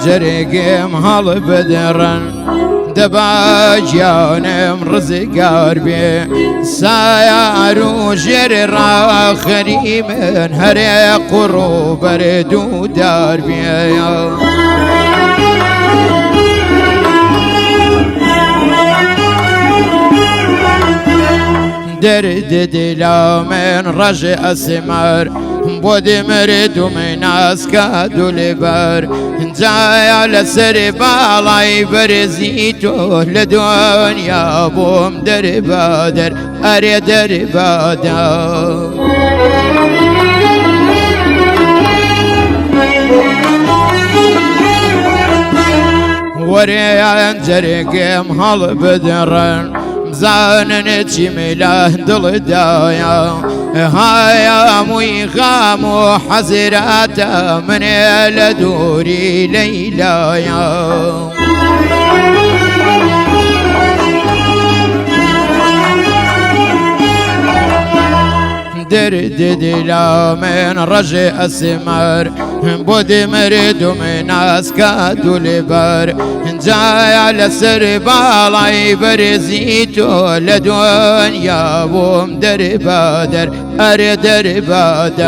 جرقم هل بدرن دباجانم رزقار بي سايار وجر راخري من هري قروب ردو دار بي درد دلا من رجع اسمر بود مرد من اسكادو لبر جاي على سر بالاي برزيتو لدنيا بوم دربادر اري دربادر وريان جرقم هل بدرن زانن تشمله دل دايا هايا ميغام حزراتا من الدوري ليلايا درد دلا من رجع السمر بود مرد من اسكادو لبر جاي على سر بالاي برزيتو لدنيا بوم دربادر اري دربادر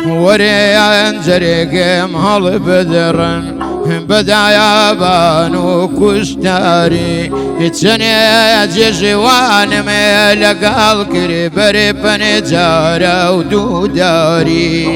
وريان جرقم هل بدرن بدايا بانو كشتاري اتشني جيجوان ملقال كري بريب نجارة ودوداري